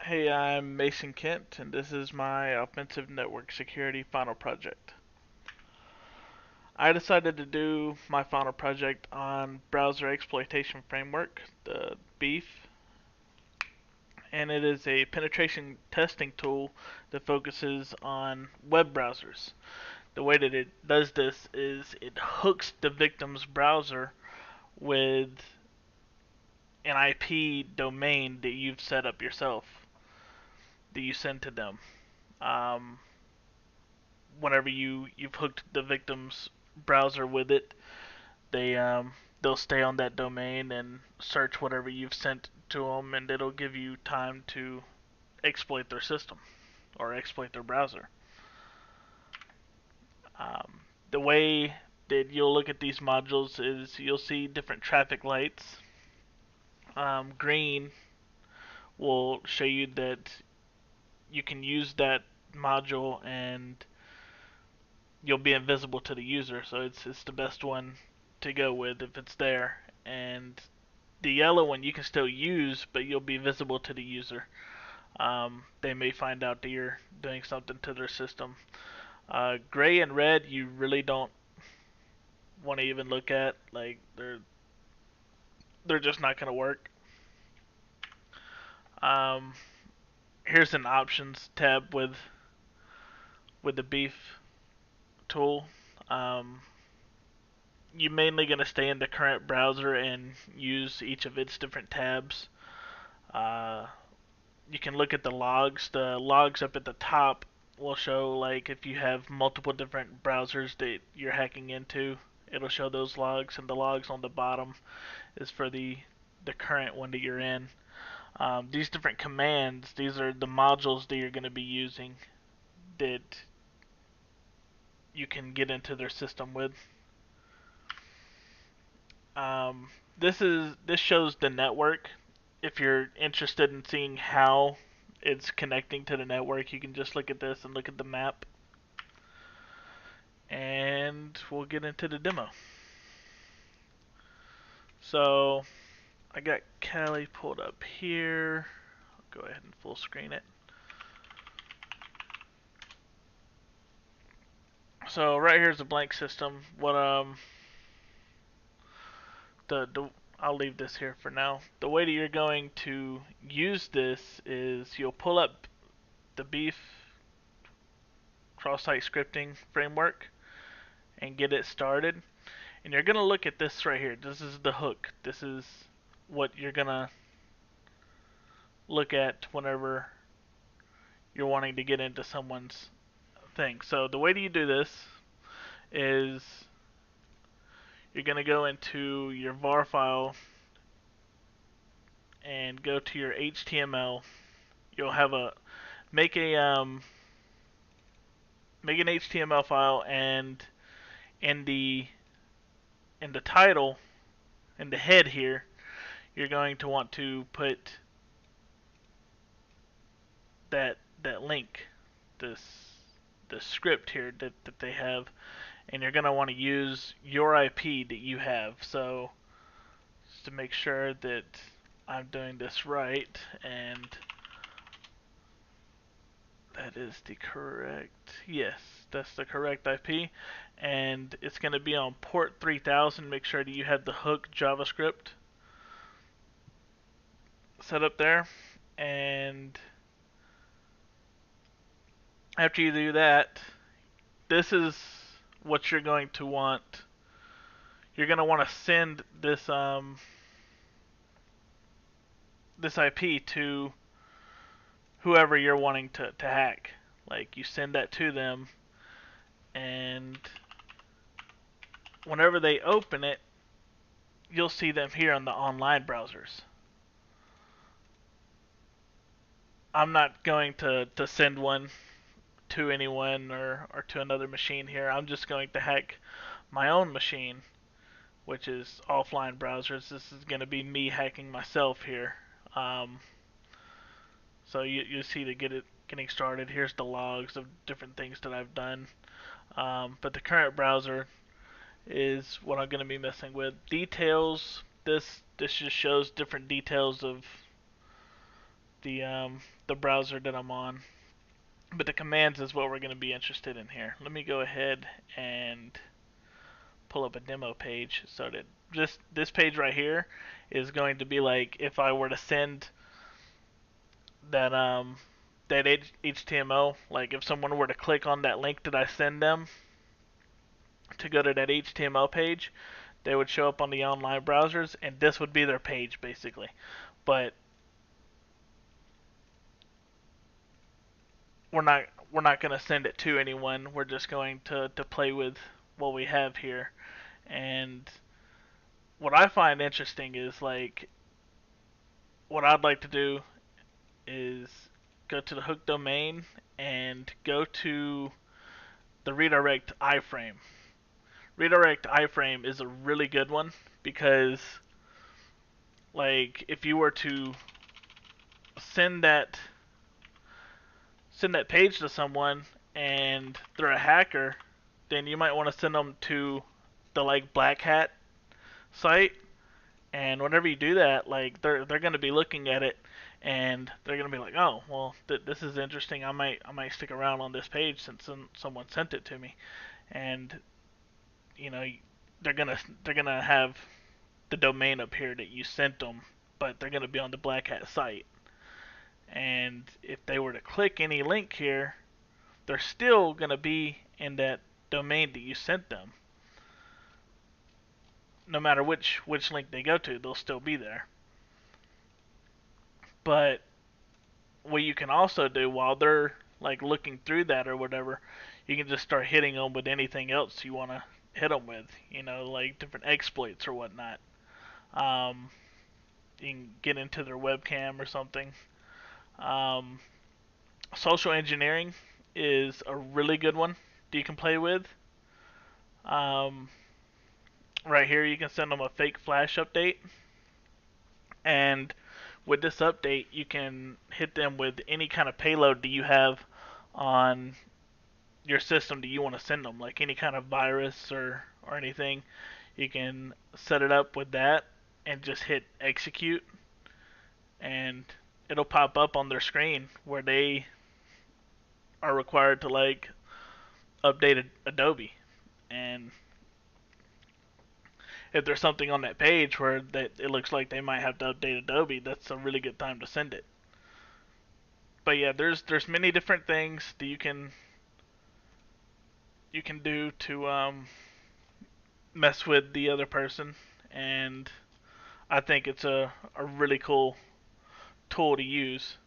Hey, I'm Mason Kent, and this is my Offensive Network Security Final Project. I decided to do my final project on Browser Exploitation Framework, the BEEF, and it is a penetration testing tool that focuses on web browsers. The way that it does this is it hooks the victim's browser with an IP domain that you've set up yourself, that you send to them. Um, Whenever you've hooked the victim's browser with it, they'll stay on that domain and search whatever you've sent to them, and it'll give you time to exploit their system or exploit their browser. The way that you'll look at these modules is you'll see different traffic lights. Green will show you that you can use that module and you'll be invisible to the user, so it's the best one to go with if it's there. And the yellow one you can still use, but you'll be visible to the user. They may find out that you're doing something to their system. Gray and red you really don't want to even look at. Like they're just not gonna work. Um, Here's an options tab with the beef tool. Um, you're mainly going to stay in the current browser and use each of its different tabs. Uh, you can look at the logs. The logs up at the top will show like if you have multiple different browsers that you're hacking into, it'll show those logs, and the logs on the bottom is for the current one that you're in. These different commands, these are the modules that you're going to be using that you can get into their system with. This shows the network. If you're interested in seeing how it's connecting to the network, you can just look at this and look at the map. And we'll get into the demo. So I got Kali pulled up here. I'll go ahead and full screen it. So right here's a blank system. I'll leave this here for now. The way that you're going to use this is you'll pull up the Beef cross-site scripting framework and get it started. And you're going to look at this right here. This is the hook. This is what you're going to look at whenever you're wanting to get into someone's thing. So the way that you do this is you're going to go into your var file and go to your HTML. You'll have a make an HTML file, and in the title, in the head here, you're going to want to put that link, this script here that they have, and you're going to want to use your IP that you have. So just to make sure that I'm doing this right, and that is the correct, yes, that's the correct IP, and it's going to be on port 3000. Make sure that you have the hook JavaScript set up there, and after you do that, this is what you're going to want. You're going to want to send this IP to whoever you're wanting to hack. Like, you send that to them, and whenever they open it, you'll see them here on the online browsers. I'm not going to send one to anyone or to another machine here. I'm just going to hack my own machine, which is offline browsers. This is going to be me hacking myself here. So you see to get it getting started. Here's the logs of different things that I've done. But the current browser is what I'm going to be messing with. Details. This just shows different details of the browser that I'm on. But the commands is what we're going to be interested in here. Let me go ahead and pull up a demo page so that this page right here is going to be like if I were to send that that HTML, like if someone were to click on that link that I send them to go to that HTML page, they would show up on the online browsers and this would be their page basically. But we're not going to send it to anyone. We're just going to play with what we have here. And what I find interesting is like what I'd like to do is go to the hook domain and go to the redirect iframe. Redirect iframe is a really good one because like if you were to send that page to someone and they're a hacker, then you might want to send them to the like black hat site. And whenever you do that, like they're going to be looking at it and they're going to be like, oh, well, this is interesting. I might stick around on this page since someone sent it to me. And you know, they're gonna have the domain up here that you sent them, but they're gonna be on the black hat site. And if they were to click any link here, they're still gonna be in that domain that you sent them. No matter which link they go to, they'll still be there. But what you can also do while they're like looking through that or whatever, you can just start hitting them with anything else you want to hit them with. You know, like different exploits or whatnot. Um, you can get into their webcam or something. Um, Social engineering is a really good one that you can play with. Um, right here, you can send them a fake flash update, and with this update, you can hit them with any kind of payload that you have on your system that you want to send them, like any kind of virus or anything. You can set it up with that and just hit execute, and it'll pop up on their screen where they are required to like update Adobe. And if there's something on that page where it looks like they might have to update Adobe, that's a really good time to send it. But yeah, there's many different things that you can do to mess with the other person, and I think it's a really cool tool to use.